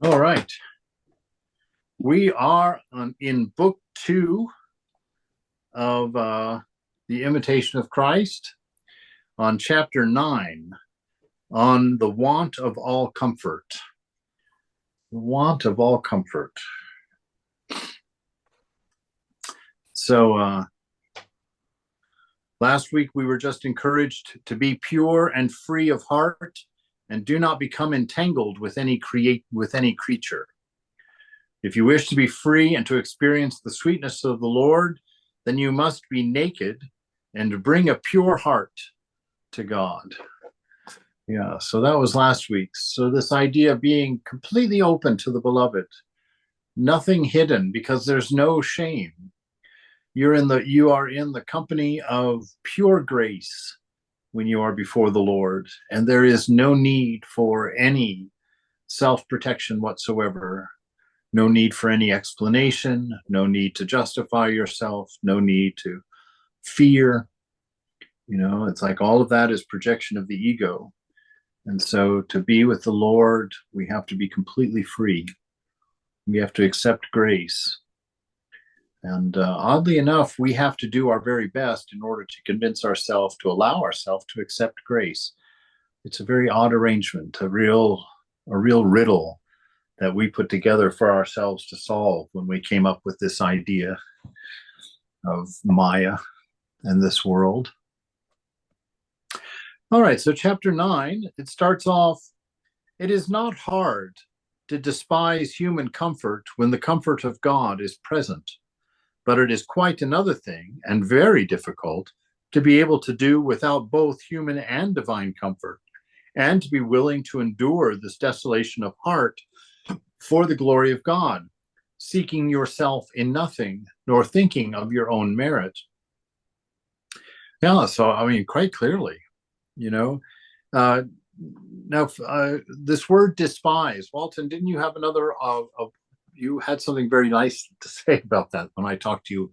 All right. We are in book 2 of The Imitation of Christ, on chapter 9, on the want of all comfort. The want of all comfort. So last week we were just encouraged to be pure and free of heart, and do not become entangled with any creature. If you wish to be free and to experience the sweetness of the Lord, then you must be naked and bring a pure heart to God. Yeah, so that was last week. So this idea of being completely open to the beloved, nothing hidden, because there's no shame. You are in the company of pure grace when you are before the Lord, and there is no need for any self-protection whatsoever. No need for any explanation, no need to justify yourself, no need to fear. It's like all of that is projection of the ego. And so to be with the Lord, we have to be completely free. We have to accept grace. And oddly enough, we have to do our very best in order to convince ourselves, to allow ourselves to accept grace. It's a very odd arrangement, a real riddle that we put together for ourselves to solve when we came up with this idea of Maya and this world. All right, so chapter 9, it starts off, it is not hard to despise human comfort when the comfort of God is present, but it is quite another thing, and very difficult, to be able to do without both human and divine comfort, and to be willing to endure this desolation of heart for the glory of God, seeking yourself in nothing, nor thinking of your own merit. Yeah, so quite clearly, uh, now this word despise, Walton, didn't you have another? You had something very nice to say about that when I talked to you.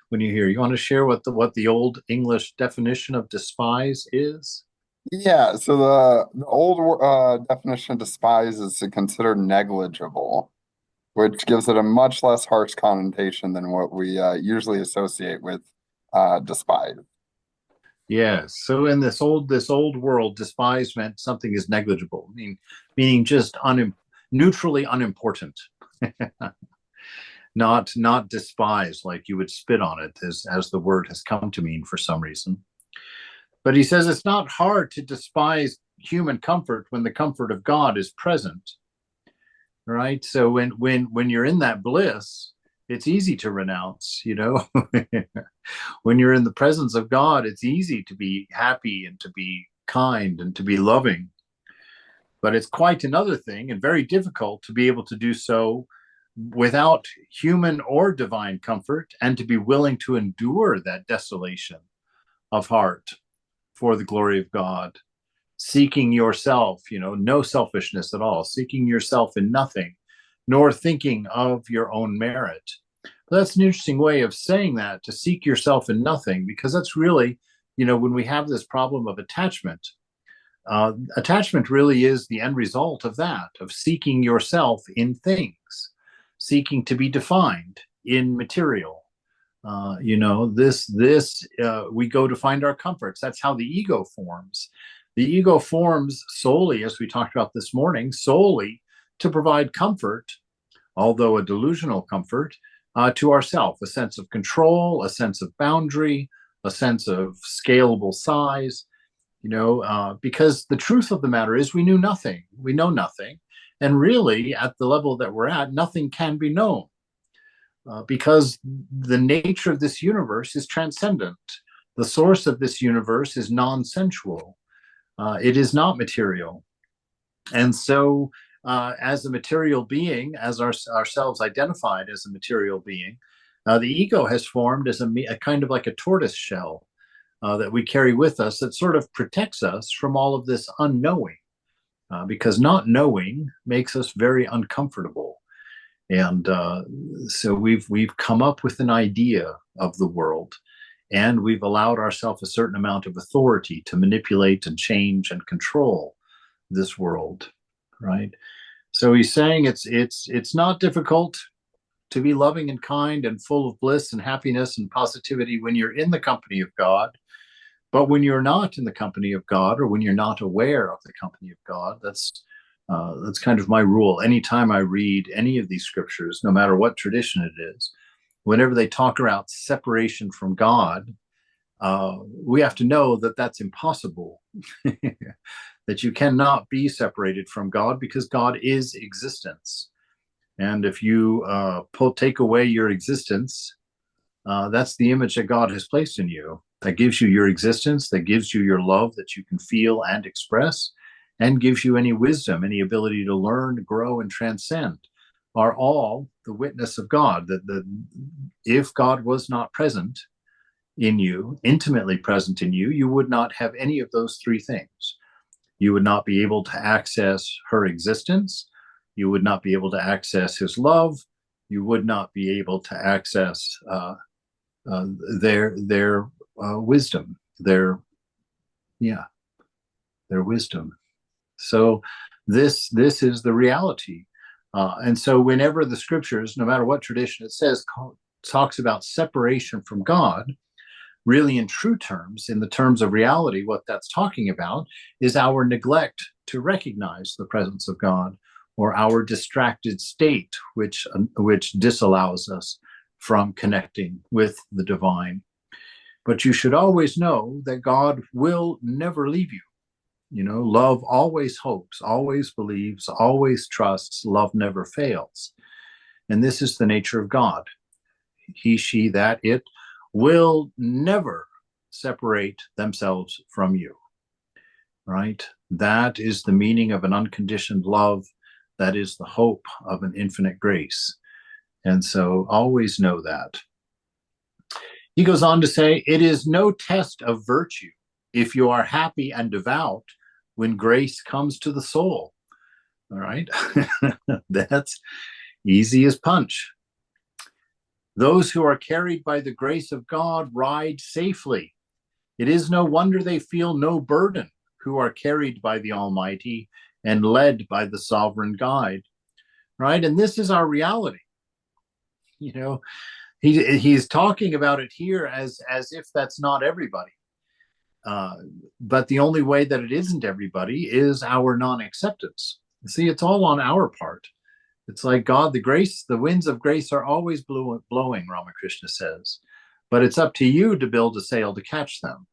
When you hear, you want to share what the old English definition of despise is? Yeah, so the old definition of despise is to consider negligible, which gives it a much less harsh connotation than what we usually associate with despise. Yes. So in this old world, despise meant something is negligible, meaning just neutrally unimportant, not despise like you would spit on it, as the word has come to mean for some reason. But he says it's not hard to despise human comfort when the comfort of God is present, right? So when you're in that bliss, it's easy to renounce. When you're in the presence of God, it's easy to be happy and to be kind and to be loving. But it's quite another thing, and very difficult to be able to do so without human or divine comfort, and to be willing to endure that desolation of heart for the glory of God, seeking yourself, no selfishness at all, seeking yourself in nothing, nor thinking of your own merit. But that's an interesting way of saying that, to seek yourself in nothing, because that's really, when we have this problem of attachment, attachment really is the end result of that, of seeking yourself in things, seeking to be defined in material. We go to find our comforts. That's how the ego forms. The ego forms solely, as we talked about this morning, solely to provide comfort, although a delusional comfort, to ourself, a sense of control, a sense of boundary, a sense of scalable size, because the truth of the matter is we know nothing. And really, at the level that we're at, nothing can be known. Because the nature of this universe is transcendent. The source of this universe is non-sensual. It is not material. And so, as a material being, as ourselves identified as a material being, the ego has formed as a kind of like a tortoise shell that we carry with us, that sort of protects us from all of this unknowing, because not knowing makes us very uncomfortable. And so we've come up with an idea of the world, and we've allowed ourselves a certain amount of authority to manipulate and change and control this world, right? So he's saying it's not difficult to be loving and kind and full of bliss and happiness and positivity when you're in the company of God. But when you're not in the company of God, or when you're not aware of the company of God, that's kind of my rule. Anytime I read any of these scriptures, no matter what tradition it is, whenever they talk about separation from God, we have to know that that's impossible. That you cannot be separated from God, because God is existence. And if you take away your existence, that's the image that God has placed in you. That gives you your existence, that gives you your love that you can feel and express, and gives you any wisdom, any ability to learn, grow, and transcend, are all the witness of God. That if God was not present in you, intimately present in you, you would not have any of those three things. You would not be able to access her existence. You would not be able to access his love. You would not be able to access their wisdom, their wisdom. So this is the reality. And so whenever the scriptures, no matter what tradition it says, talks about separation from God, really in true terms, in the terms of reality, what that's talking about is our neglect to recognize the presence of God, or our distracted state, which disallows us from connecting with the divine. But you should always know that God will never leave you. Love always hopes, always believes, always trusts. Love never fails. And this is the nature of God. He, she, that, it will never separate themselves from you, right? That is the meaning of an unconditioned love. That is the hope of an infinite grace. And so always know that. He goes on to say, it is no test of virtue if you are happy and devout when grace comes to the soul. All right. That's easy as punch. Those who are carried by the grace of God ride safely. It is no wonder they feel no burden who are carried by the Almighty and led by the sovereign guide. Right. And this is our reality. He's talking about it here as if that's not everybody. But the only way that it isn't everybody is our non-acceptance. See, it's all on our part. It's like God, the grace, the winds of grace are always blowing, Ramakrishna says. But it's up to you to build a sail to catch them,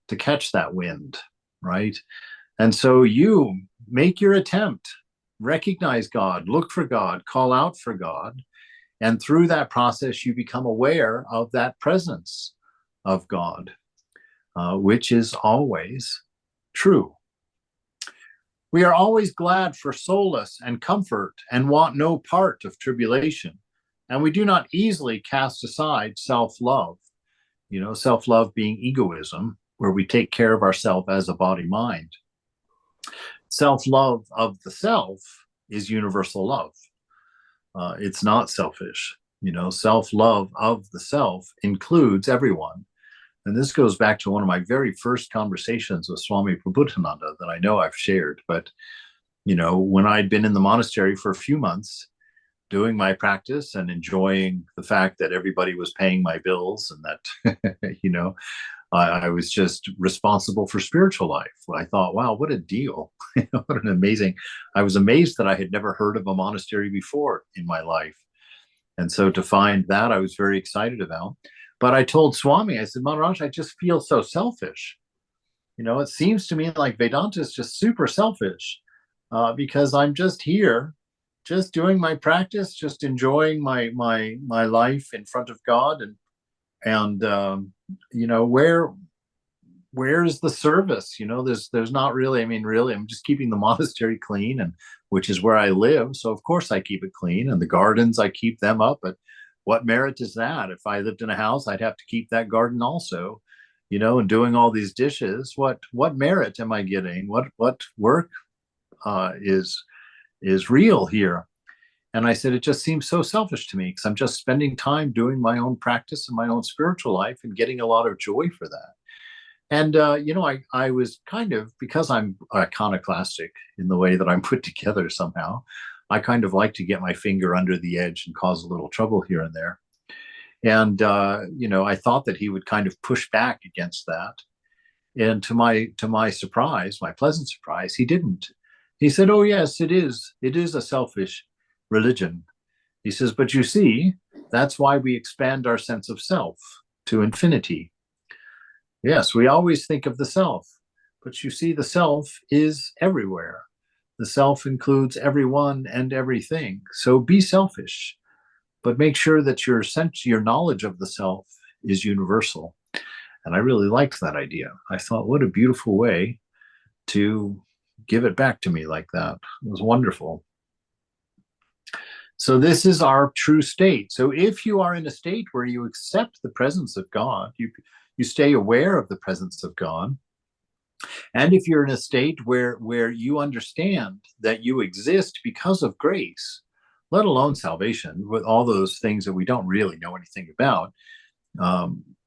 to catch that wind, right? And so you make your attempt, recognize God, look for God, call out for God. And through that process, you become aware of that presence of God, which is always true. We are always glad for solace and comfort and want no part of tribulation. And we do not easily cast aside self-love, self-love being egoism, where we take care of ourselves as a body-mind. Self-love of the self is universal love. It's not selfish. Self-love of the self includes everyone. And this goes back to one of my very first conversations with Swami Prabhupada that I know I've shared. But, when I'd been in the monastery for a few months doing my practice and enjoying the fact that everybody was paying my bills and that, I was just responsible for spiritual life. I thought, wow, what a deal. What an amazing. I was amazed that I had never heard of a monastery before in my life. And so to find that, I was very excited about. But I told Swami, I said, Maharaj, I just feel so selfish. It seems to me like Vedanta is just super selfish because I'm just here, just doing my practice, just enjoying my life in front of God. And where's the service? There's not really, really, I'm just keeping the monastery clean, and which is where I live. So of course I keep it clean, and the gardens, I keep them up. But what merit is that? If I lived in a house, I'd have to keep that garden also, and doing all these dishes. What merit am I getting? What work is real here? And I said, it just seems so selfish to me because I'm just spending time doing my own practice and my own spiritual life and getting a lot of joy for that. And I was kind of, because I'm iconoclastic in the way that I'm put together somehow, I kind of like to get my finger under the edge and cause a little trouble here and there. And I thought that he would kind of push back against that. And to my surprise, my pleasant surprise, he didn't. He said, "Oh yes, it is. It is a selfish religion." He says, "But you see, that's why we expand our sense of self to infinity. Yes, we always think of the self, but you see, the self is everywhere. The self includes everyone and everything. So be selfish, but make sure that your knowledge of the self is universal." And I really liked that idea. I thought, what a beautiful way to give it back to me like that. It was wonderful. So this is our true state. So if you are in a state where you accept the presence of God, you stay aware of the presence of God. And if you're in a state where you understand that you exist because of grace, let alone salvation, with all those things that we don't really know anything about,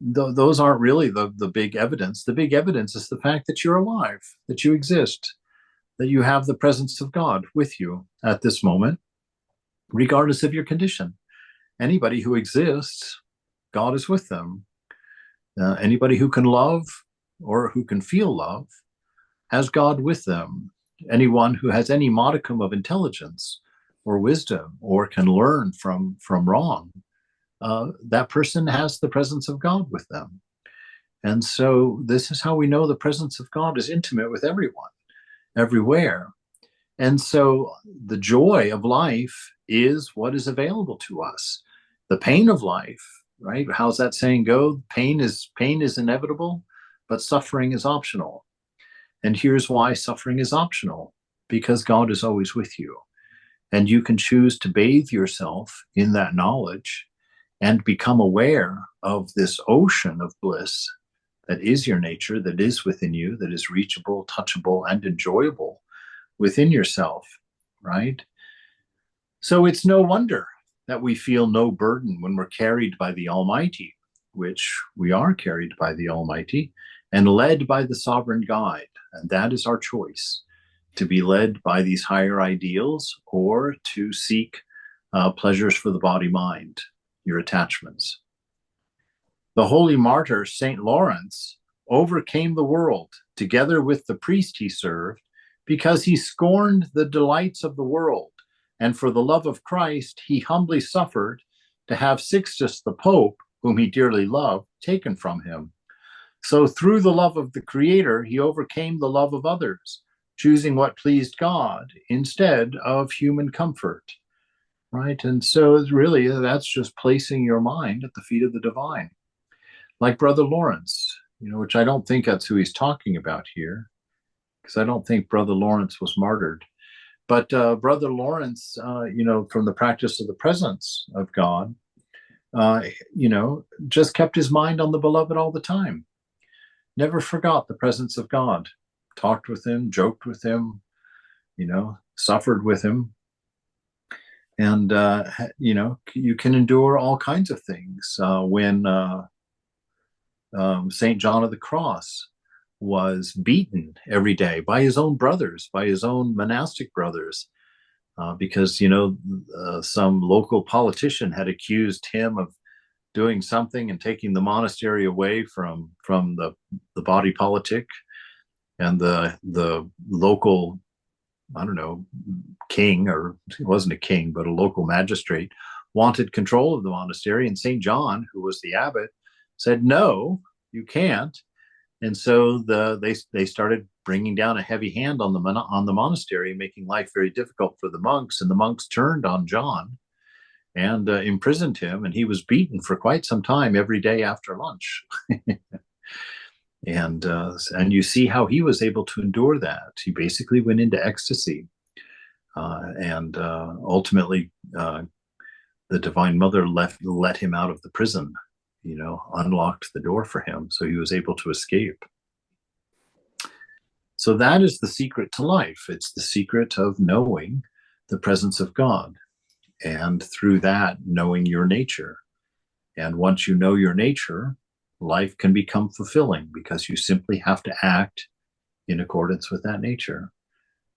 those aren't really the big evidence. The big evidence is the fact that you're alive, that you exist, that you have the presence of God with you at this moment, regardless of your condition. Anybody who exists, God is with them. Anybody who can love or who can feel love has God with them. Anyone who has any modicum of intelligence or wisdom or can learn from wrong, that person has the presence of God with them. And so this is how we know the presence of God is intimate with everyone, everywhere. And so the joy of life is what is available to us. The pain of life, right? How's that saying go? Pain is inevitable, but suffering is optional. And here's why suffering is optional: because God is always with you. And you can choose to bathe yourself in that knowledge and become aware of this ocean of bliss that is your nature, that is within you, that is reachable, touchable, and enjoyable within yourself, right? So it's no wonder that we feel no burden when we're carried by the Almighty, which we are carried by the Almighty and led by the sovereign guide. And that is our choice, to be led by these higher ideals or to seek pleasures for the body mind, your attachments. The holy martyr, St. Lawrence, overcame the world together with the priest he served because he scorned the delights of the world. And for the love of Christ, he humbly suffered to have Sixtus the Pope, whom he dearly loved, taken from him. So through the love of the Creator, he overcame the love of others, choosing what pleased God instead of human comfort, right? And so it's really, that's just placing your mind at the feet of the divine. Like Brother Lawrence, which I don't think that's who he's talking about here, because I don't think Brother Lawrence was martyred. But Brother Lawrence, from the practice of the presence of God, just kept his mind on the beloved all the time. Never forgot the presence of God. Talked with him, joked with him, suffered with him. And, you can endure all kinds of things. When St. John of the Cross was beaten every day by his own brothers, by his own monastic brothers, because some local politician had accused him of doing something and taking the monastery away from the body politic, and the local, I don't know, king, or he wasn't a king, but a local magistrate, wanted control of the monastery, and St. John, who was the abbot, said, "No, you can't." And so they started bringing down a heavy hand on the monastery, making life very difficult for the monks. And the monks turned on John and imprisoned him, and he was beaten for quite some time every day after lunch. And you see how he was able to endure that. He basically went into ecstasy, and ultimately the Divine Mother let him out of the prison. Unlocked the door for him, so he was able to escape. So that is the secret to life. It's the secret of knowing the presence of God, and through that, knowing your nature. And once you know your nature, life can become fulfilling because you simply have to act in accordance with that nature.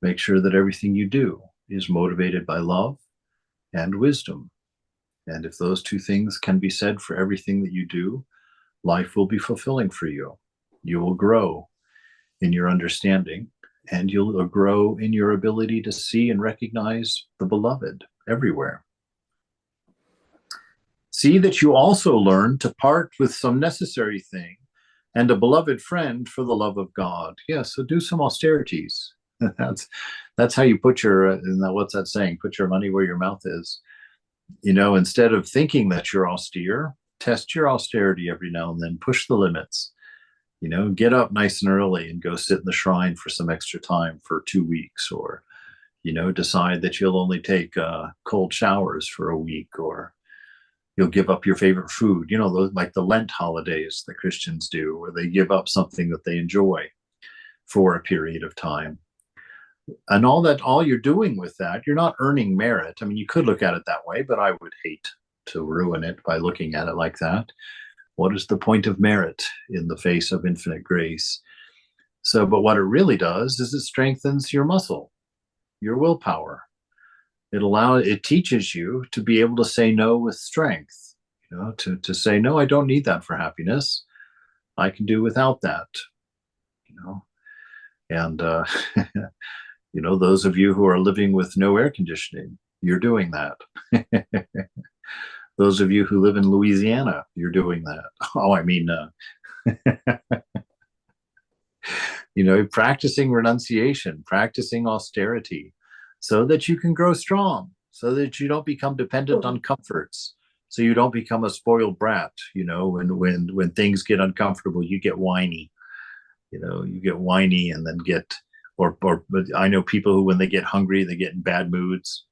Make sure that everything you do is motivated by love and wisdom. And if those two things can be said for everything that you do, life will be fulfilling for you. You will grow in your understanding, and you'll grow in your ability to see and recognize the beloved everywhere. See that you also learn to part with some necessary thing and a beloved friend for the love of God. Yeah, so do some austerities. That's how you put your, what's that saying? Put your money where your mouth is. Instead of thinking that you're austere, test your austerity every now and then, push the limits. Get up nice and early and go sit in the shrine for some extra time for 2 weeks, or, decide that you'll only take cold showers for a week, or you'll give up your favorite food, those, like the Lent holidays that Christians do, where they give up something that they enjoy for a period of time. And all you're doing with that, you're not earning merit. I mean, you could look at it that way, but I would hate to ruin it by looking at it like that. What is the point of merit in the face of infinite grace? But what it really does is it strengthens your muscle, your willpower. It teaches you to be able to say no with strength, to say, no, I don't need that for happiness. I can do without that, and, those of you who are living with no air conditioning, you're doing that. Those of you who live in Louisiana, you're doing that. Oh, I mean, practicing renunciation, practicing austerity, so that you can grow strong, so that you don't become dependent on comforts, so you don't become a spoiled brat. When things get uncomfortable, you get whiny. You get whiny and then get, but I know people who, when they get hungry, they get in bad moods.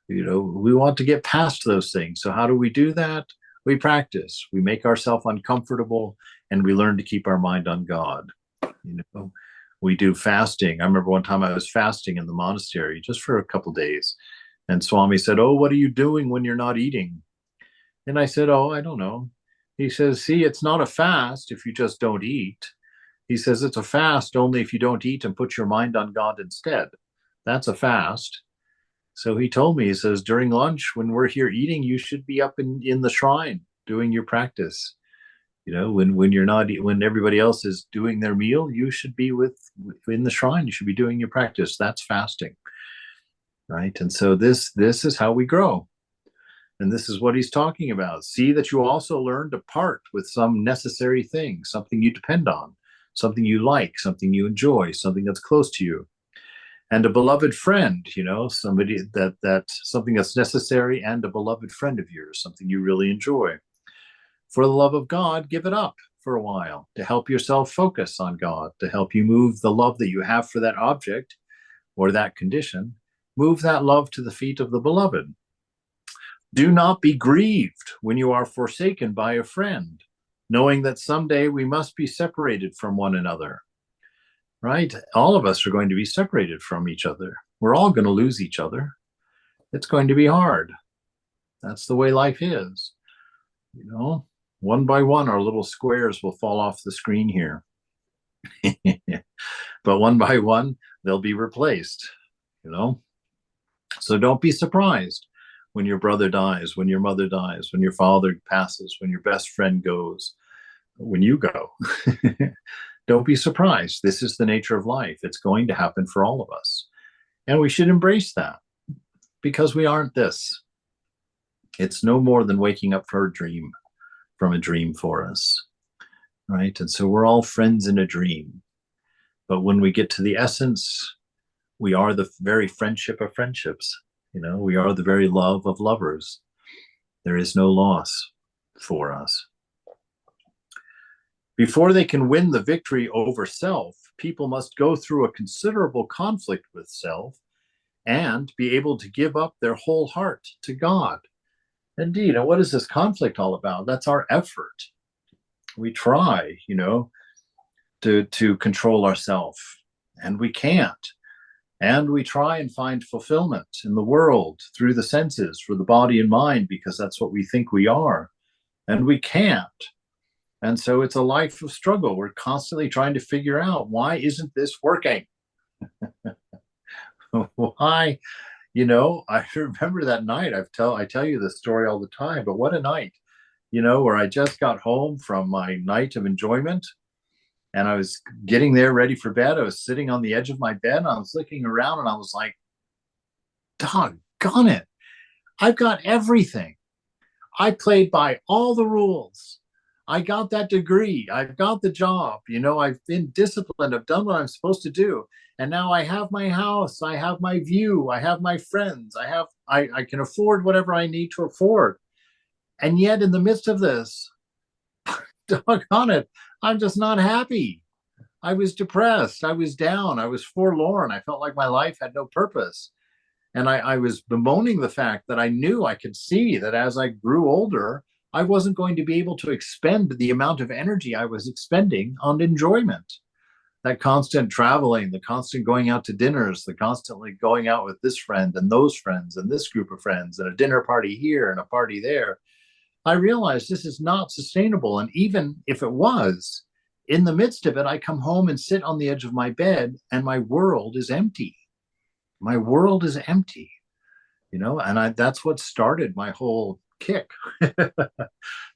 We want to get past those things. So how do we do that? We practice. We make ourselves uncomfortable, and we learn to keep our mind on God. We do fasting. I remember one time I was fasting in the monastery just for a couple of days, and Swami said, "Oh, what are you doing when you're not eating?" And I said, "Oh, I don't know." He says, "See, it's not a fast if you just don't eat." He says, "It's a fast only if you don't eat and put your mind on God instead. That's a fast." So he told me, he says, during lunch, when we're here eating, you should be up in the shrine doing your practice. When you're not, when everybody else is doing their meal, you should be in the shrine. You should be doing your practice. That's fasting, right? And so this is how we grow. And this is what he's talking about. See that you also learn to part with some necessary thing, something you depend on, something you like, something you enjoy, something that's close to you. And a beloved friend, somebody that's something that's necessary, and a beloved friend of yours, something you really enjoy. For the love of God, give it up for a while to help yourself focus on God, to help you move the love that you have for that object or that condition, move that love to the feet of the beloved. Do not be grieved when you are forsaken by a friend, knowing that someday we must be separated from one another. Right? All of us are going to be separated from each other. We're all going to lose each other. It's going to be hard. That's the way life is. One by one, our little squares will fall off the screen here. But one by one, they'll be replaced, So don't be surprised when your brother dies, when your mother dies, when your father passes, when your best friend goes, when you go. Don't be surprised. This is the nature of life. It's going to happen for all of us. And we should embrace that, because we aren't this. It's no more than waking up from a dream for us, right? And so we're all friends in a dream. But when we get to the essence, we are the very friendship of friendships. We are the very love of lovers. There is no loss for us. Before they can win the victory over self, people must go through a considerable conflict with self and be able to give up their whole heart to God. Indeed, and what is this conflict all about? That's our effort. We try, to control ourselves, and we can't. And we try and find fulfillment in the world through the senses for the body and mind, because that's what we think we are. and we can't. And so it's a life of struggle. We're constantly trying to figure out, why isn't this working? Why? I remember that night. I tell you this story all the time, but what a night, where I just got home from my night of enjoyment, and I was getting there ready for bed. I was sitting on the edge of my bed, and I was looking around, and I was like, doggone it, I've got everything. I played by all the rules. I got that degree. I've got the job. I've been disciplined. I've done what I'm supposed to do. And now I have my house. I have my view. I have my friends. I can afford whatever I need to afford. And yet in the midst of this, doggone it, I'm just not happy. I was depressed. I was down. I was forlorn. I felt like my life had no purpose. And I was bemoaning the fact that I knew, I could see that as I grew older, I wasn't going to be able to expend the amount of energy I was expending on enjoyment. That constant traveling, the constant going out to dinners, the constantly going out with this friend and those friends and this group of friends and a dinner party here and a party there. I realized this is not sustainable. And even if it was, in the midst of it, I come home and sit on the edge of my bed and my world is empty. My world is empty, and that's what started my whole kick.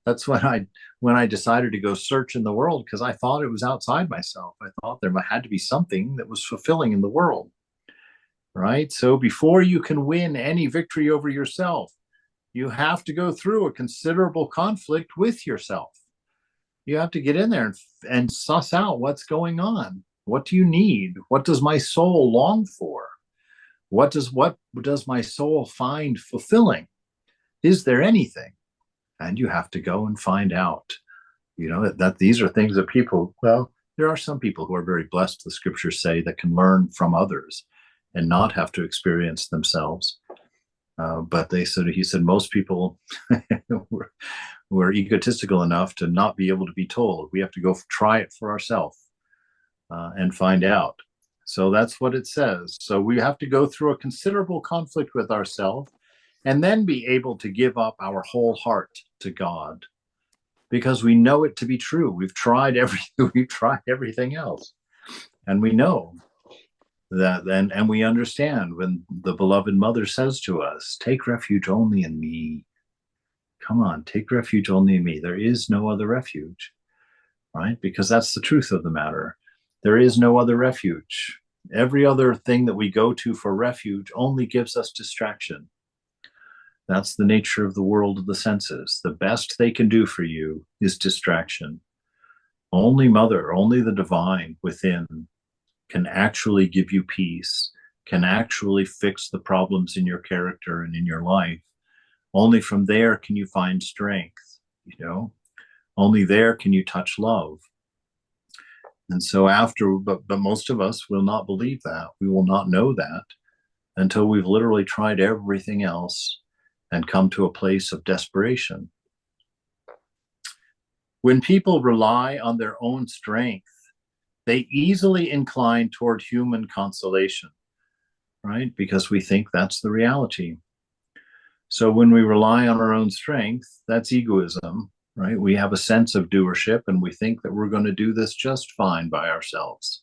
That's when I decided to go search in the world, because I thought it was outside myself. I thought there had to be something that was fulfilling in the world, right? So before you can win any victory over yourself, you have to go through a considerable conflict with yourself. You have to get in there and suss out what's going on. What do you need? What does my soul long for? What does my soul find fulfilling? Is there anything? And you have to go and find out. That these are things that there are some people who are very blessed, the scriptures say, that can learn from others and not have to experience themselves. But he said most people were egotistical enough to not be able to be told. We have to go try it for ourselves and find out. So that's what it says. So we have to go through a considerable conflict with ourselves and then be able to give up our whole heart to God, because we know it to be true. We've tried everything else. And we know that and we understand when the beloved mother says to us, take refuge only in me. Come on, take refuge only in me. There is no other refuge, right? Because that's the truth of the matter. There is no other refuge. Every other thing that we go to for refuge only gives us distraction. That's the nature of the world of the senses. The best they can do for you is distraction. Only Mother, only the divine within can actually give you peace, can actually fix the problems in your character and in your life. Only from there can you find strength, Only there can you touch love. And so but most of us will not believe that. We will not know that until we've literally tried everything else and come to a place of desperation. When people rely on their own strength, they easily incline toward human consolation, right? Because we think that's the reality. So when we rely on our own strength, that's egoism, right? We have a sense of doership and we think that we're going to do this just fine by ourselves,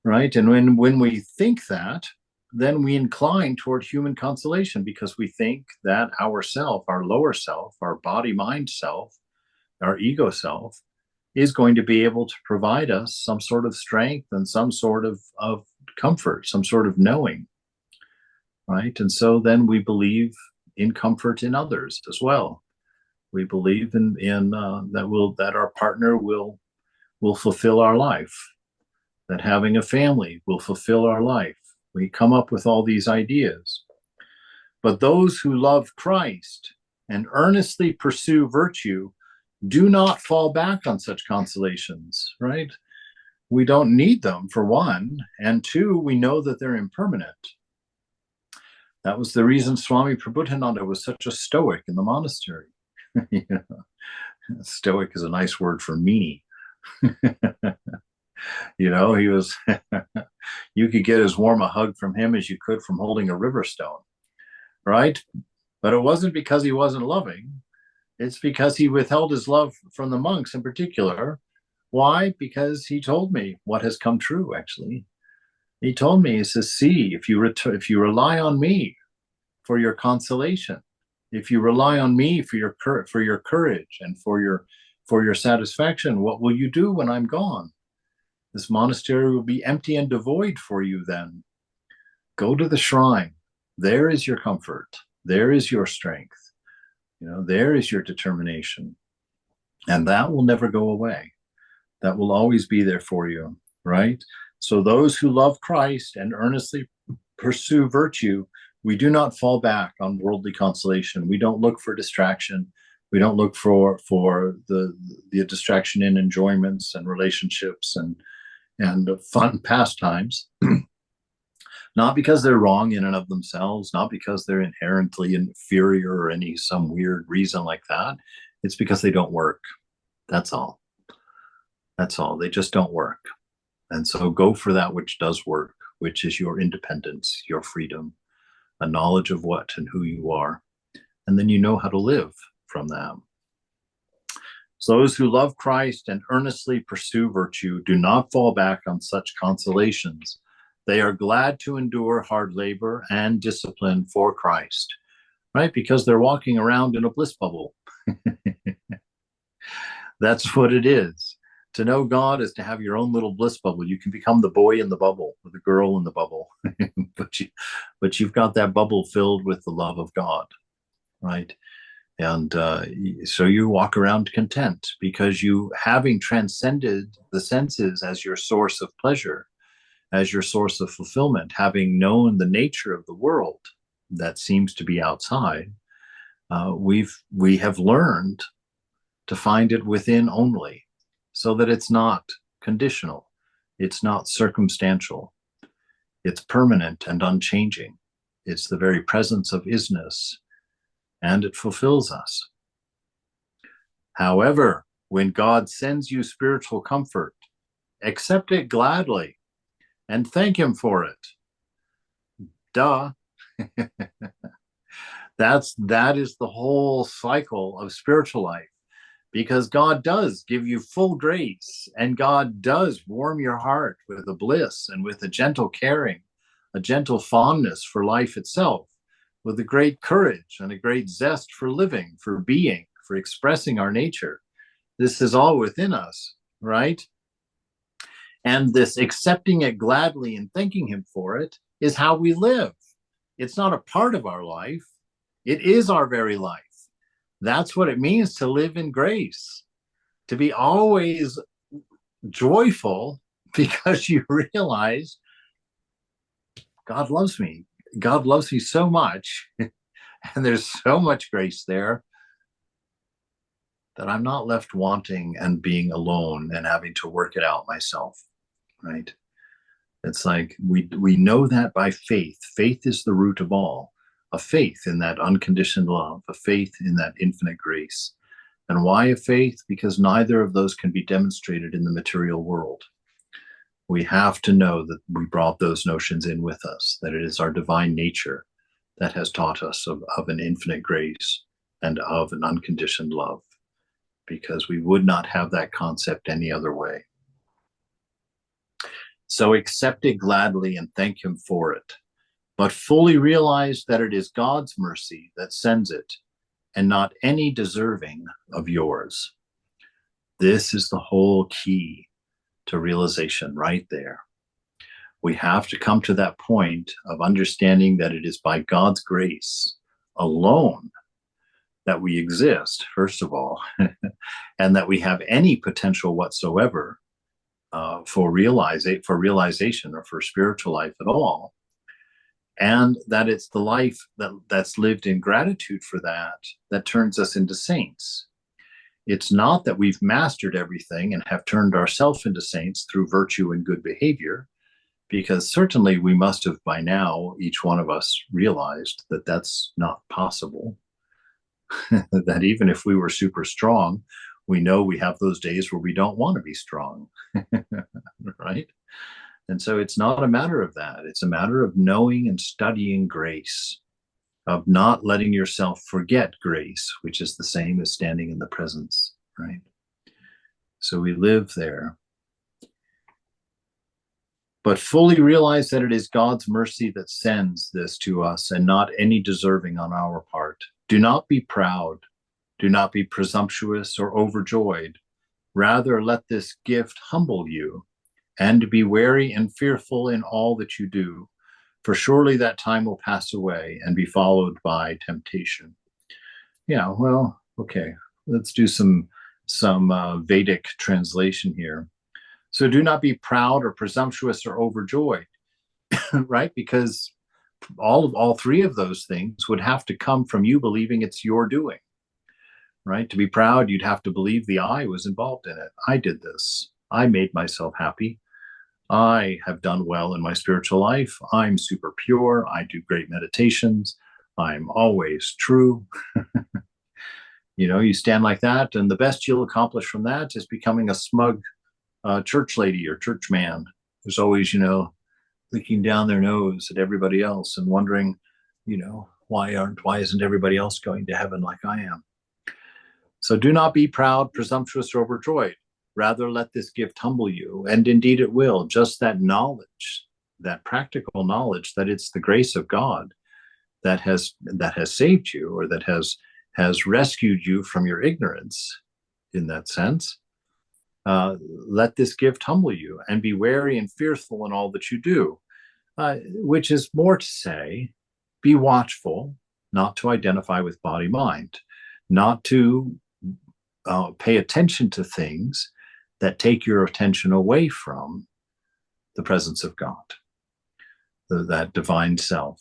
right? And when we think that, then we incline toward human consolation, because we think that our self, our lower self, our body-mind self, our ego self, is going to be able to provide us some sort of strength and some sort of comfort, some sort of knowing, right? And so then we believe in comfort in others as well. We believe in that our partner will fulfill our life, that having a family will fulfill our life. We come up with all these ideas. But those who love Christ and earnestly pursue virtue do not fall back on such consolations, right? We don't need them, for one, and two, we know that they're impermanent. That was the reason Swami Prabhupada was such a stoic in the monastery. Stoic is a nice word for meanie. He was, you could get as warm a hug from him as you could from holding a river stone, right? But it wasn't because he wasn't loving. It's because he withheld his love from the monks in particular. Why? Because he told me what has come true, actually. He told me, he says, see, if you rely on me for your consolation, if you rely on me for your courage and for your satisfaction, what will you do when I'm gone? This monastery will be empty and devoid for you then. Go to the shrine. There is your comfort. There is your strength. There is your determination. And that will never go away. That will always be there for you, right? So those who love Christ and earnestly pursue virtue, we do not fall back on worldly consolation. We don't look for distraction. We don't look for the distraction in enjoyments and relationships and fun pastimes. Not because they're wrong in and of themselves, not because they're inherently inferior or some weird reason like that. It's because they don't work. That's all. That's all. They just don't work. And so go for that which does work, which is your independence, your freedom, a knowledge of what and who you are. And then you know how to live from that. So those who love Christ and earnestly pursue virtue do not fall back on such consolations. They are glad to endure hard labor and discipline for Christ, right? Because they're walking around in a bliss bubble. That's what it is. To know God is to have your own little bliss bubble. You can become the boy in the bubble or the girl in the bubble, but you've got that bubble filled with the love of God, right? And so you walk around content because you, having transcended the senses as your source of pleasure, as your source of fulfillment, having known the nature of the world that seems to be outside, we have learned to find it within only, so that it's not conditional, it's not circumstantial, it's permanent and unchanging. It's the very presence of isness, and it fulfills us. However, when God sends you spiritual comfort, accept it gladly and thank him for it. Duh. That is the whole cycle of spiritual life, because God does give you full grace, and God does warm your heart with a bliss and with a gentle caring, a gentle fondness for life itself, with a great courage and a great zest for living, for being, for expressing our nature. This is all within us, right? And this accepting it gladly and thanking him for it is how we live. It's not a part of our life. It is our very life. That's what it means to live in grace, to be always joyful because you realize God loves me. God loves me so much, and there's so much grace there that I'm not left wanting and being alone and having to work it out myself, right? It's like we know that by faith. Faith is the root of all. A faith in that unconditioned love, a faith in that infinite grace. And why a faith? Because neither of those can be demonstrated in the material world. We have to know that we brought those notions in with us, that it is our divine nature that has taught us of an infinite grace and of an unconditioned love, because we would not have that concept any other way. So accept it gladly and thank him for it, but fully realize that it is God's mercy that sends it, and not any deserving of yours. This is the whole key to realization right there. We have to come to that point of understanding that it is by God's grace alone that we exist, first of all, and that we have any potential whatsoever for realization or for spiritual life at all. And that it's the life that's lived in gratitude for that turns us into saints. It's not that we've mastered everything and have turned ourselves into saints through virtue and good behavior, because certainly we must have by now, each one of us, realized that that's not possible. That even if we were super strong, we know we have those days where we don't want to be strong, right? And so it's not a matter of that. It's a matter of knowing and studying grace, of not letting yourself forget grace, which is the same as standing in the presence, right? So we live there, but fully realize that it is God's mercy that sends this to us and not any deserving on our part. Do not be proud. Do not be presumptuous or overjoyed. Rather, let this gift humble you, and be wary and fearful in all that you do. For surely that time will pass away and be followed by temptation. Yeah, well, okay. Let's do some Vedic translation here. So do not be proud or presumptuous or overjoyed, right? Because all three of those things would have to come from you believing it's your doing, right? To be proud, you'd have to believe the I was involved in it. I did this. I made myself happy. I have done well in my spiritual life. I'm super pure. I do great meditations. I'm always true. You stand like that, and the best you'll accomplish from that is becoming a smug church lady or church man who's always, looking down their nose at everybody else and wondering, why isn't everybody else going to heaven like I am? So do not be proud, presumptuous, or overjoyed. Rather, let this gift humble you, and indeed it will. Just that knowledge, that practical knowledge that it's the grace of God that has saved you, or that has rescued you from your ignorance, in that sense. Let this gift humble you, and be wary and fearful in all that you do, which is more to say, be watchful, not to identify with body-mind, not to pay attention to things that take your attention away from the presence of God, that divine self,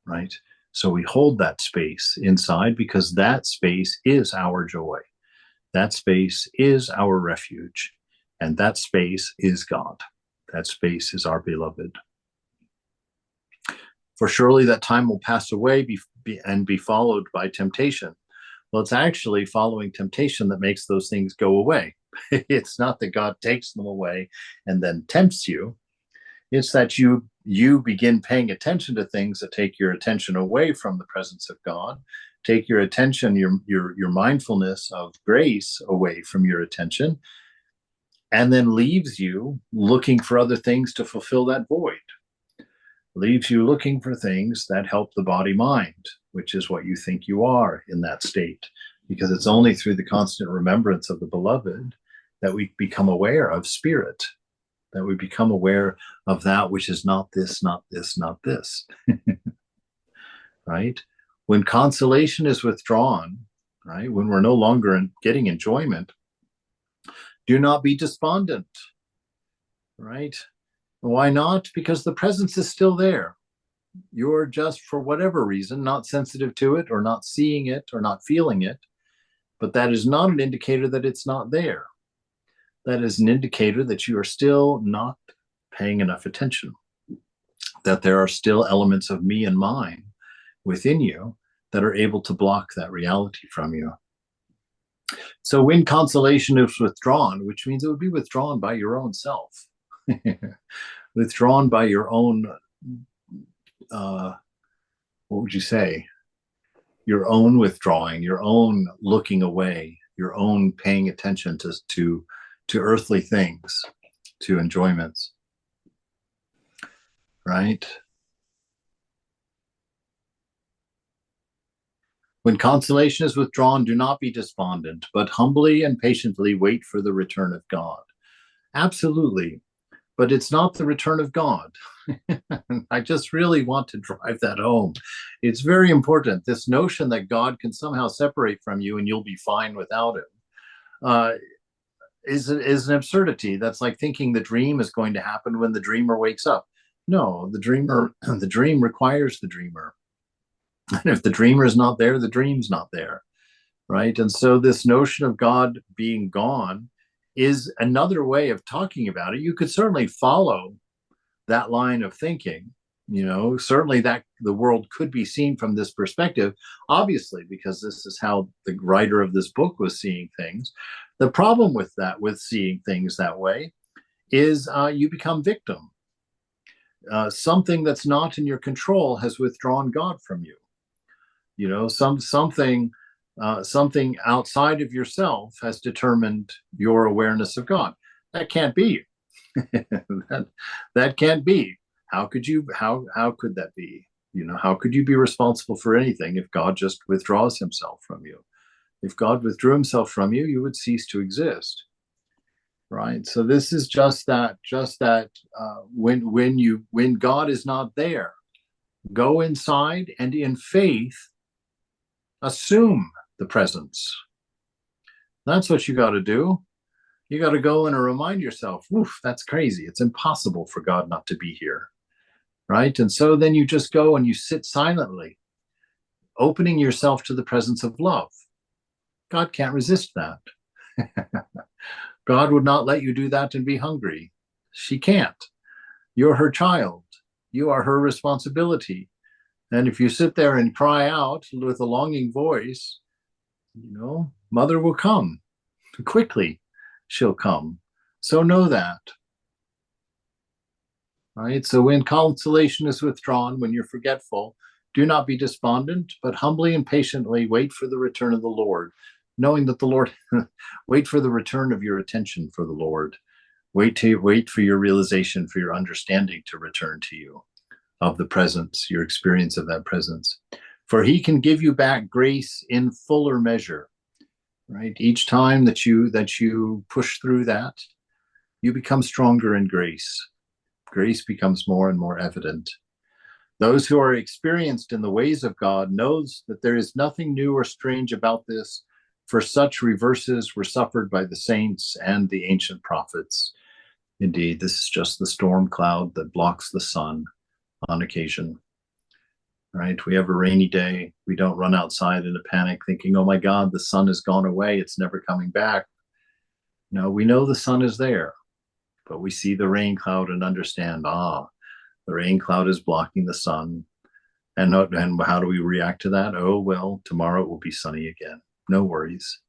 right? So we hold that space inside because that space is our joy. That space is our refuge. And that space is God. That space is our beloved. For surely that time will pass away and be followed by temptation. Well, it's actually following temptation that makes those things go away. It's not that God takes them away and then tempts you. It's that you begin paying attention to things that take your attention away from the presence of God, take your attention, your mindfulness of grace away from your attention, and then leaves you looking for other things to fulfill that void. Leaves you looking for things that help the body-mind, which is what you think you are in that state, because it's only through the constant remembrance of the beloved that we become aware of spirit, that we become aware of that which is not this, not this, not this. Right? When consolation is withdrawn, right, when we're no longer getting enjoyment, do not be despondent, right? Why not? Because the presence is still there. You're just, for whatever reason, not sensitive to it, or not seeing it, or not feeling it. But that is not an indicator that it's not there. That is an indicator that you are still not paying enough attention, that there are still elements of me and mine within you that are able to block that reality from you. So when consolation is withdrawn, which means it would be withdrawn by your own self, withdrawn by your own, what would you say? Your own withdrawing, your own looking away, your own paying attention to earthly things, to enjoyments, right? When consolation is withdrawn, do not be despondent, but humbly and patiently wait for the return of God. Absolutely. But it's not the return of God. I just really want to drive that home. It's very important. This notion that God can somehow separate from you and you'll be fine without him is an absurdity. That's like thinking the dream is going to happen when the dreamer wakes up. No, the dream requires the dreamer. And if the dreamer is not there, the dream's not there, right? And so this notion of God being gone is another way of talking about it. You could certainly follow that line of thinking, certainly that the world could be seen from this perspective, obviously, because this is how the writer of this book was seeing things. The problem with seeing things that way is you become victim. Something that's not in your control has withdrawn God from you. You know, something outside of yourself has determined your awareness of God. That can't be. that can't be. How could that be? You know, how could you be responsible for anything if God just withdraws himself from you? If God withdrew himself from you, you would cease to exist. Right. So this is just that when God is not there, go inside and in faith assume the presence. That's what you got to do. You got to go and remind yourself, oof, that's crazy. It's impossible for God not to be here. Right. And so then you just go and you sit silently, opening yourself to the presence of love. God can't resist that. God would not let you do that and be hungry. She can't. You're her child. You are her responsibility. And if you sit there and cry out with a longing voice, you know, mother will come quickly. She'll come. So know that. Right. So when consolation is withdrawn, when you're forgetful, do not be despondent, but humbly and patiently wait for the return of the Lord, knowing that the Lord, wait for the return of your attention for the Lord. Wait for your realization, for your understanding to return to you of the presence, your experience of that presence. For he can give you back grace in fuller measure, right? Each time that you push through that, you become stronger in grace. Grace becomes more and more evident. Those who are experienced in the ways of God knows that there is nothing new or strange about this, for such reverses were suffered by the saints and the ancient prophets. Indeed, this is just the storm cloud that blocks the sun on occasion. Right? We have a rainy day. We don't run outside in a panic thinking, oh my God, the sun has gone away. It's never coming back. No, we know the sun is there, but we see the rain cloud and understand, the rain cloud is blocking the sun. And how do we react to that? Oh, well, tomorrow it will be sunny again. No worries.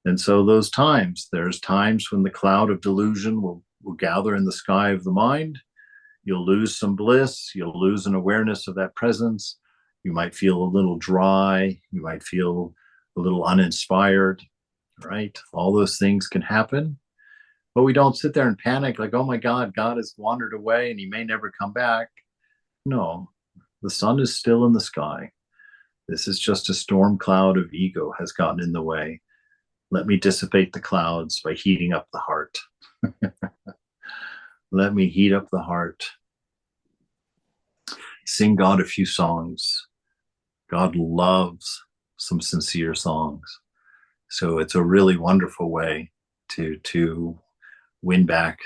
And so there's times when the cloud of delusion will gather in the sky of the mind. You'll lose some bliss. You'll lose an awareness of that presence. You might feel a little dry. You might feel a little uninspired, right? All those things can happen. But we don't sit there and panic like, oh my God, God has wandered away and he may never come back. No, the sun is still in the sky. This is just a storm cloud of ego has gotten in the way. Let me dissipate the clouds by heating up the heart. Let me heat up the heart. Sing God a few songs. God loves some sincere songs. So it's a really wonderful way to win back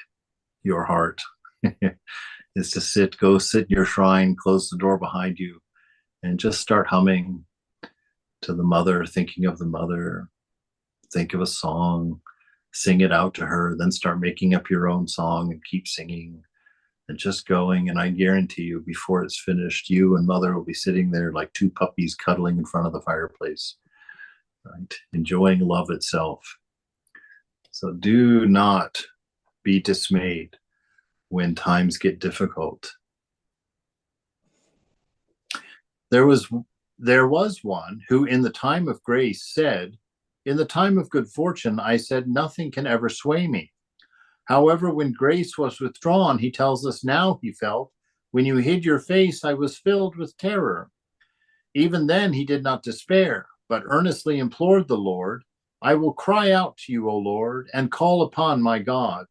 your heart. Is to go sit in your shrine, close the door behind you, and just start humming to the mother, thinking of the mother. Think of a song, sing it out to her, then start making up your own song and keep singing and just going. And I guarantee you, before it's finished, you and mother will be sitting there like two puppies cuddling in front of the fireplace, right? Enjoying love itself. So do not be dismayed when times get difficult. There was one who in the time of grace said, in the time of good fortune, I said, nothing can ever sway me. However, when grace was withdrawn, he tells us now he felt, when you hid your face, I was filled with terror. Even then he did not despair, but earnestly implored the Lord, I will cry out to you, O Lord, and call upon my God.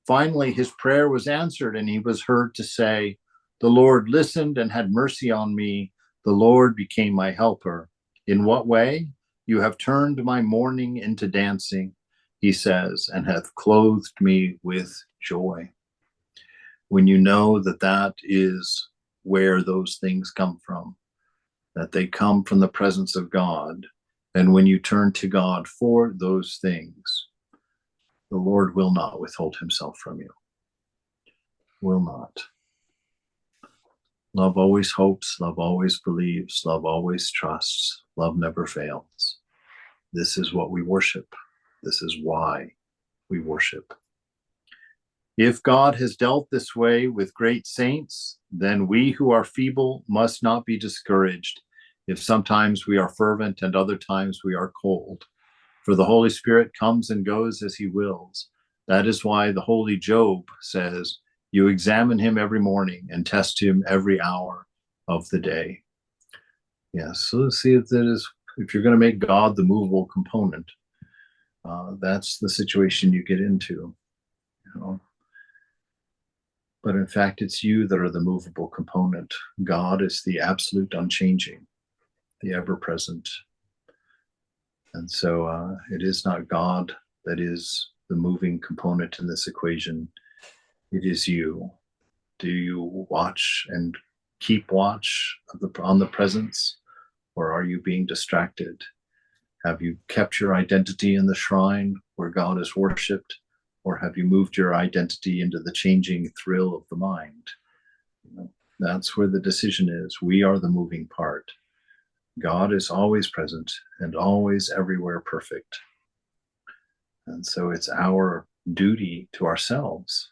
Finally, his prayer was answered, and he was heard to say, the Lord listened and had mercy on me. The Lord became my helper. In what way? You have turned my mourning into dancing, he says, and hath clothed me with joy. When you know that that is where those things come from, that they come from the presence of God, and when you turn to God for those things, the Lord will not withhold himself from you. Will not. Love always hopes, love always believes, love always trusts, love never fails. This is what we worship. This is why we worship. If God has dealt this way with great saints, then we who are feeble must not be discouraged. if sometimes we are fervent and other times we are cold. For the Holy Spirit comes and goes as he wills. That is why the holy Job says, you examine him every morning and test him every hour of the day. Yes, so let's see if that is, if you're going to make God the movable component, that's the situation you get into. You know? But in fact, it's you that are the movable component. God is the absolute unchanging, the ever-present. And so it is not God that is the moving component in this equation. It is you. Do you watch and keep watch on the presence, or are you being distracted? Have you kept your identity in the shrine where God is worshipped, or have you moved your identity into the changing thrill of the mind? You know, that's where the decision is. We are the moving part. God is always present and always everywhere perfect. And so it's our duty to ourselves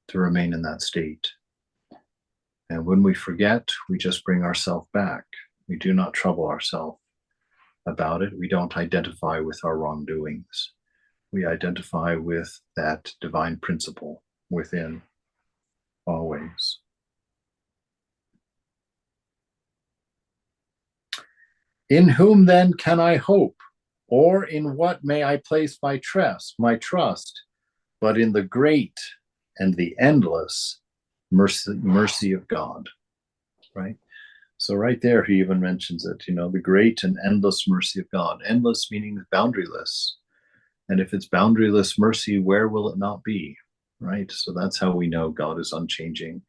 to remain in that state. And when we forget, we just bring ourselves back. We do not trouble ourselves about it. We don't identify with our wrongdoings. We identify with that divine principle within always. In whom then can I hope? Or in what may I place my trust, but in the great and the endless mercy of God, right? So right there, he even mentions it, you know, the great and endless mercy of God. Endless meaning boundaryless. And if it's boundaryless mercy, where will it not be, right? So that's how we know God is unchanging.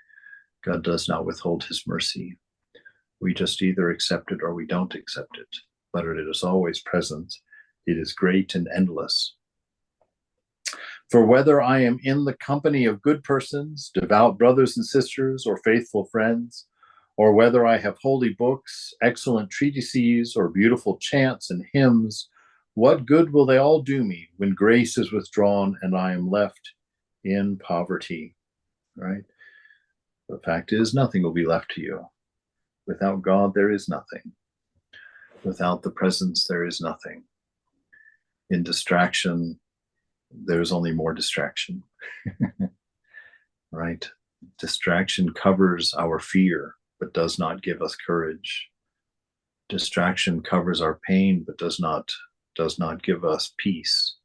God does not withhold his mercy. We just either accept it or we don't accept it, but it is always present. It is great and endless. For whether I am in the company of good persons, devout brothers and sisters, or faithful friends, or whether I have holy books, excellent treatises, or beautiful chants and hymns, what good will they all do me when grace is withdrawn and I am left in poverty, right? The fact is, nothing will be left to you. Without God, there is nothing. Without the presence, there is nothing. In distraction, there's only more distraction, right? Distraction covers our fear, but does not give us courage. Distraction covers our pain, but does not give us peace.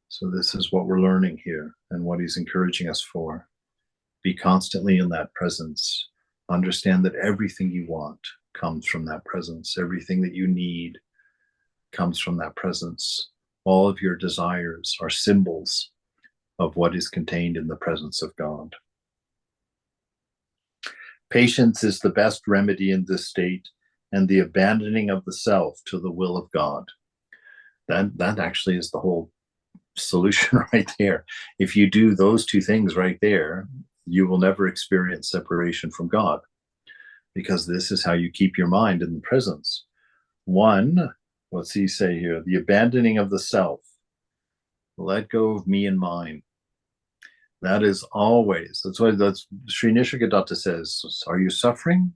So this is what we're learning here and what he's encouraging us for. Be constantly in that presence. Understand that everything you want comes from that presence. Everything that you need comes from that presence. All of your desires are symbols of what is contained in the presence of God. Patience is the best remedy in this state, and the abandoning of the self to the will of God. That actually is the whole solution right there. If you do those two things right there, you will never experience separation from God, because this is how you keep your mind in the presence. One, what's he say here? The abandoning of the self. Let go of me and mine. That is always, that's Sri Nisargadatta says, are you suffering?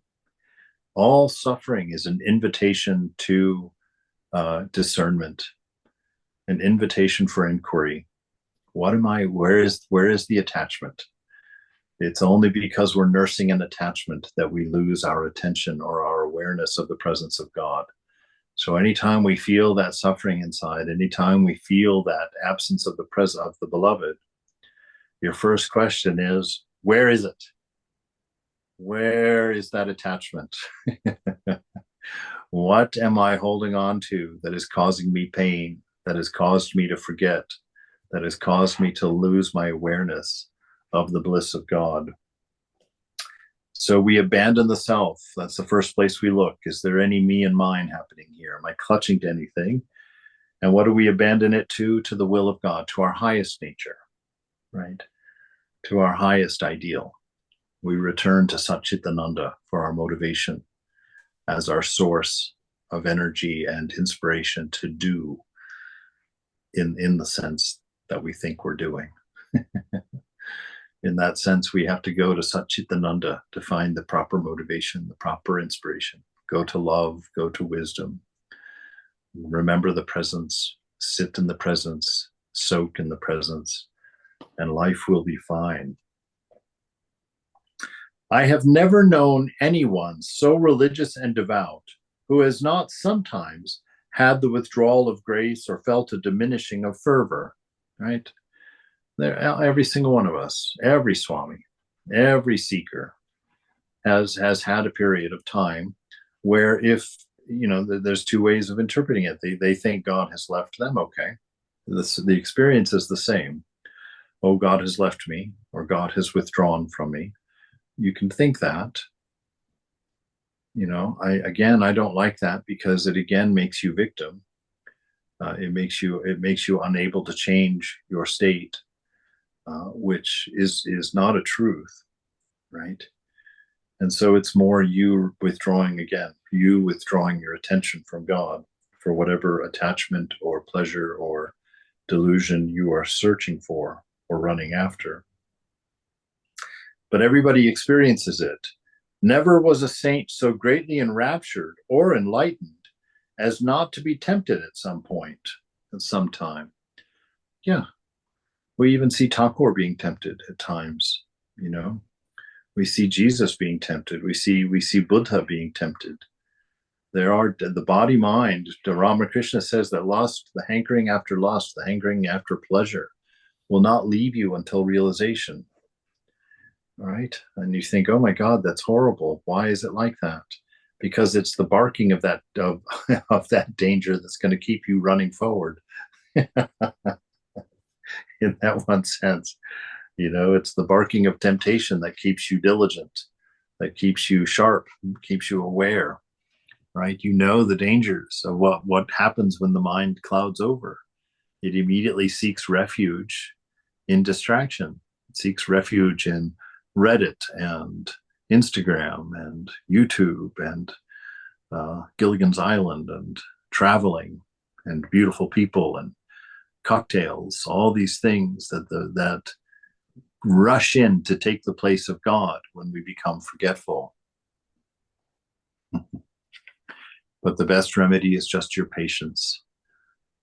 All suffering is an invitation to discernment, an invitation for inquiry. What am I, where is the attachment? It's only because we're nursing an attachment that we lose our attention or our awareness of the presence of God. So anytime we feel that suffering inside, anytime we feel that absence of the presence of the beloved, your first question is, where is it? Where is that attachment? What am I holding on to that is causing me pain, that has caused me to forget, that has caused me to lose my awareness of the bliss of God? So we abandon the self. That's the first place we look. Is there any me and mine happening here? Am I clutching to anything? And what do we abandon it to? To the will of God, to our highest nature, right? To our highest ideal. We return to Satchitananda for our motivation as our source of energy and inspiration to do in the sense that we think we're doing. In that sense, we have to go to Satchitananda to find the proper motivation, the proper inspiration. Go to love, go to wisdom. Remember the presence, sit in the presence, soak in the presence, and life will be fine. I have never known anyone so religious and devout who has not sometimes had the withdrawal of grace or felt a diminishing of fervor, right? Every single one of us, every Swami, every seeker has had a period of time where, if there's two ways of interpreting it. They think God has left them. Okay, the experience is the same. Oh, God has left me, or God has withdrawn from me. You can think that. I don't like that, because it again makes you victim. It makes you unable to change your state, which is not a truth, right? And so it's more you withdrawing your attention from God for whatever attachment or pleasure or delusion you are searching for or running after. But everybody experiences it. Never was a saint so greatly enraptured or enlightened as not to be tempted at some point, at some time. Yeah. We even see Thakur being tempted at times, We see Jesus being tempted. We see Buddha being tempted. There are the body mind. Ramakrishna says that lust, the hankering after lust, the hankering after pleasure, will not leave you until realization. All right, and you think, oh my God, that's horrible. Why is it like that? Because it's the barking of that of that danger that's going to keep you running forward. In that one sense. It's the barking of temptation that keeps you diligent, that keeps you sharp, keeps you aware, right? The dangers of what happens when the mind clouds over. It immediately seeks refuge in distraction. It seeks refuge in Reddit and Instagram and YouTube and Gilligan's Island and traveling and beautiful people and cocktails, all these things that rush in to take the place of God when we become forgetful. But the best remedy is just your patience.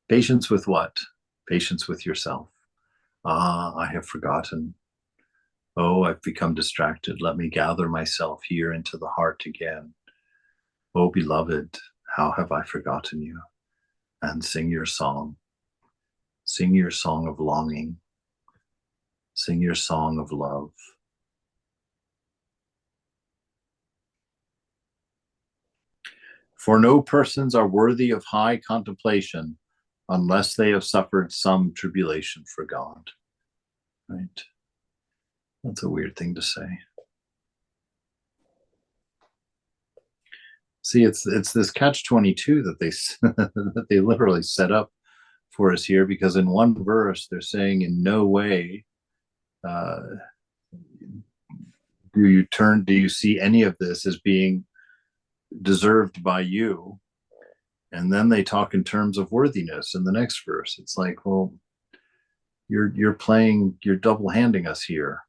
Patience with what? Patience with yourself. I have forgotten. Oh, I've become distracted. Let me gather myself here into the heart again. Oh, beloved, how have I forgotten you? And sing your song. Sing your song of longing. Sing your song of love. For no persons are worthy of high contemplation unless they have suffered some tribulation for God. Right? That's a weird thing to say. See, it's this catch-22 that that they literally set up for us here, because in one verse they're saying in no way do you see any of this as being deserved by you, and then they talk in terms of worthiness in the next verse. It's like, well, you're double-handing us here.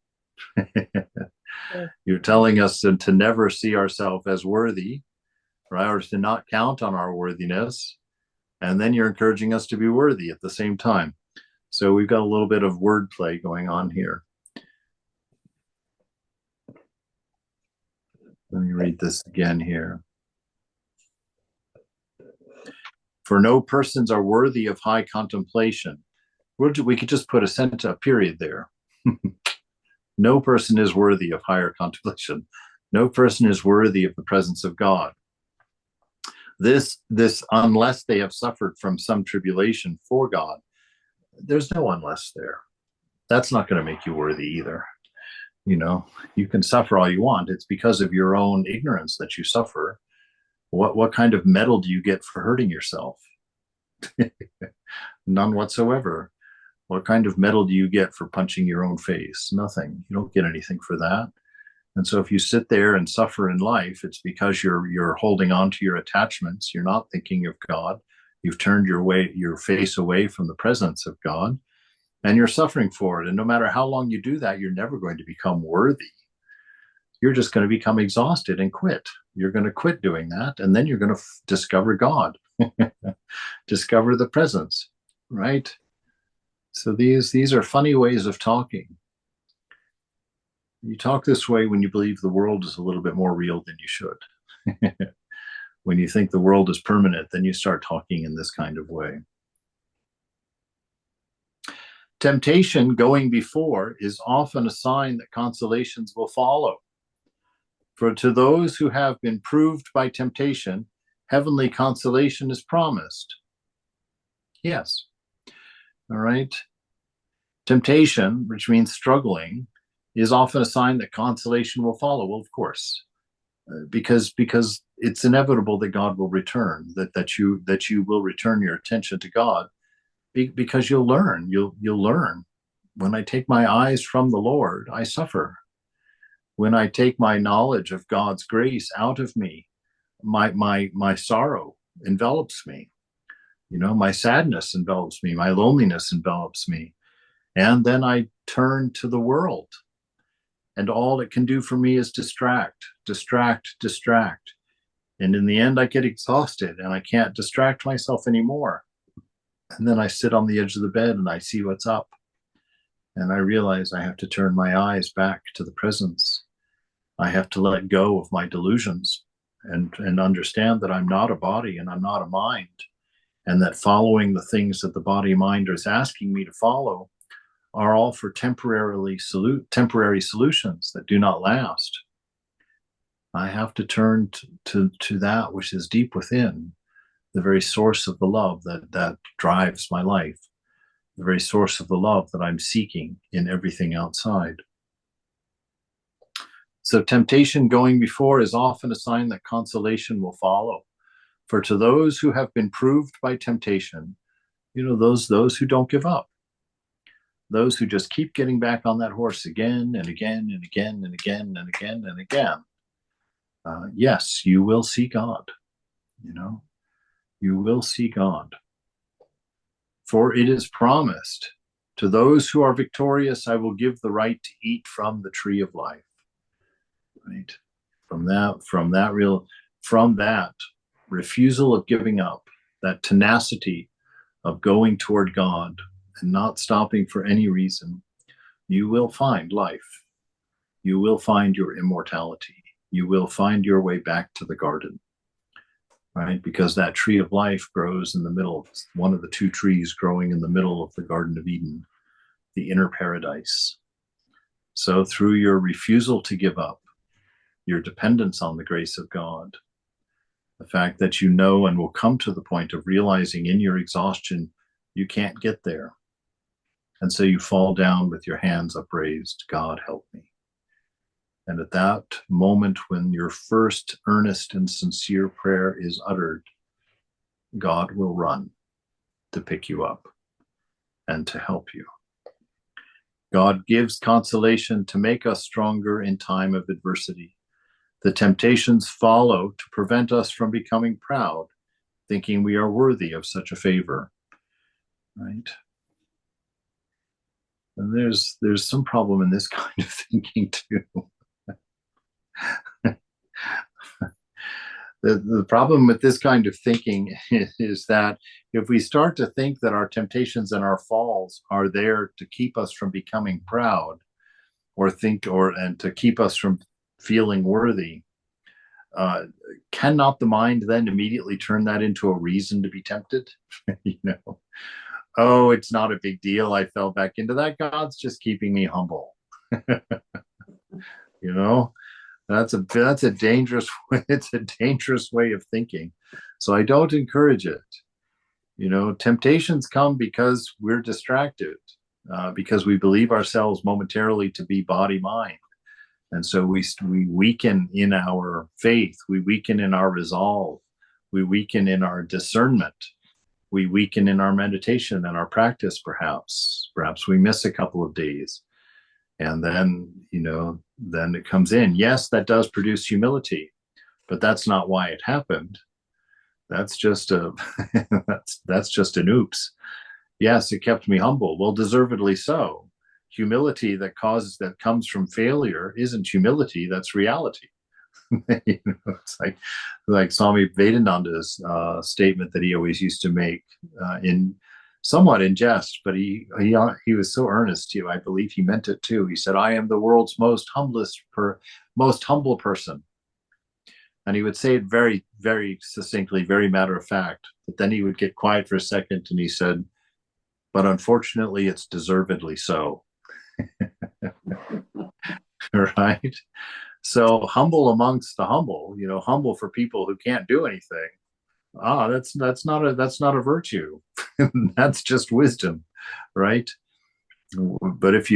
You're telling us to never see ourselves as worthy, right, or to not count on our worthiness, and then you're encouraging us to be worthy at the same time. So we've got a little bit of wordplay going on here. Let me read this again here. For no persons are worthy of high contemplation. We could just put a period there. No person is worthy of higher contemplation. No person is worthy of the presence of God. This unless they have suffered from some tribulation for God. There's no unless there. That's not going to make you worthy either. You can suffer all you want. It's because of your own ignorance that you suffer. What kind of medal do you get for hurting yourself? None whatsoever. What kind of medal do you get for punching your own face? Nothing. You don't get anything for that. And so if you sit there and suffer in life, it's because you're holding on to your attachments. You're not thinking of God. You've turned your face away from the presence of God. and you're suffering for it. And no matter how long you do that, you're never going to become worthy. You're just going to become exhausted and quit. You're going to quit doing that, and then you're going to discover God, discover the presence, right? So these are funny ways of talking. You talk this way when you believe the world is a little bit more real than you should. When you think the world is permanent, then you start talking in this kind of way. Temptation going before is often a sign that consolations will follow. For to those who have been proved by temptation, heavenly consolation is promised. Yes. All right. Temptation, which means struggling, is often a sign that consolation will follow. Well, of course, because it's inevitable that God will return, that you will return your attention to God, because you'll learn. You'll learn. When I take my eyes from the Lord, I suffer. When I take my knowledge of God's grace out of me, my sorrow envelops me. My sadness envelops me. My loneliness envelops me. And then I turn to the world. And all it can do for me is distract. And in the end, I get exhausted and I can't distract myself anymore. And then I sit on the edge of the bed and I see what's up. And I realize I have to turn my eyes back to the presence. I have to let go of my delusions and understand that I'm not a body and I'm not a mind, and that following the things that the body mind is asking me to follow are all for temporary solutions that do not last. I have to turn to that which is deep within, the very source of the love that drives my life, the very source of the love that I'm seeking in everything outside. So temptation going before is often a sign that consolation will follow. For to those who have been proved by temptation, those who don't give up, those who just keep getting back on that horse again and again and again and again and again and again, yes, you will see God. You will see God. For it is promised, to those who are victorious, I will give the right to eat from the tree of life. Right? From that refusal of giving up, that tenacity of going toward God and not stopping for any reason, you will find life. You will find your immortality. You will find your way back to the garden, right? Because that tree of life grows in the middle, one of the two trees growing in the middle of the Garden of Eden, the inner paradise. So through your refusal to give up, your dependence on the grace of God, the fact that you know and will come to the point of realizing in your exhaustion, you can't get there. And so you fall down with your hands upraised, God help me. And at that moment when your first earnest and sincere prayer is uttered, God will run to pick you up and to help you. God gives consolation to make us stronger in time of adversity. The temptations follow to prevent us from becoming proud, thinking we are worthy of such a favor, right? And there's some problem in this kind of thinking too. The problem with this kind of thinking is that if we start to think that our temptations and our falls are there to keep us from becoming proud, and to keep us from feeling worthy, cannot the mind then immediately turn that into a reason to be tempted? Oh, it's not a big deal. I fell back into that. God's just keeping me humble. That's a dangerous way. It's a dangerous way of thinking. So I don't encourage it. Temptations come because we're distracted, because we believe ourselves momentarily to be body mind. And so we weaken in our faith, we weaken in our resolve, we weaken in our discernment, we weaken in our meditation and our practice, perhaps. Perhaps we miss a couple of days. And then, then it comes in. Yes, that does produce humility, but that's not why it happened. That's just that's just an oops. Yes, it kept me humble. Well, deservedly so. Humility that comes from failure isn't humility, that's reality. It's like Swami Vedananda's statement that he always used to make in somewhat in jest, but he was so earnest too. I believe he meant it too. He said, "I am the world's most humble person," and he would say it very, very succinctly, very matter of fact. But then he would get quiet for a second, and he said, "But unfortunately, it's deservedly so." Right? So humble amongst the humble, humble for people who can't do anything. That's not a virtue. That's just wisdom, right? But if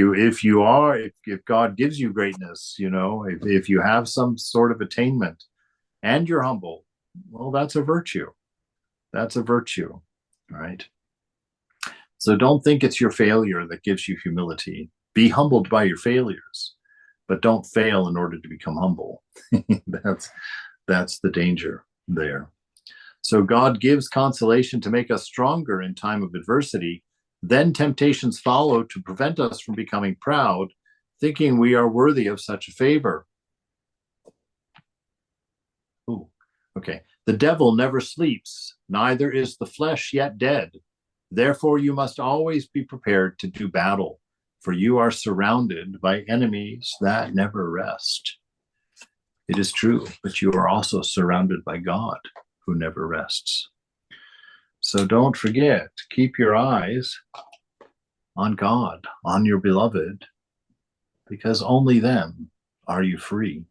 God gives you greatness, if you have some sort of attainment and you're humble, well, that's a virtue. That's a virtue, right? So don't think it's your failure that gives you humility. Be humbled by your failures, but don't fail in order to become humble. that's the danger there. So God gives consolation to make us stronger in time of adversity. Then temptations follow to prevent us from becoming proud, thinking we are worthy of such a favor. Ooh, okay. The devil never sleeps, neither is the flesh yet dead. Therefore, you must always be prepared to do battle, for you are surrounded by enemies that never rest. It is true, but you are also surrounded by God, who never rests. So don't forget, keep your eyes on God, on your beloved, because only then are you free.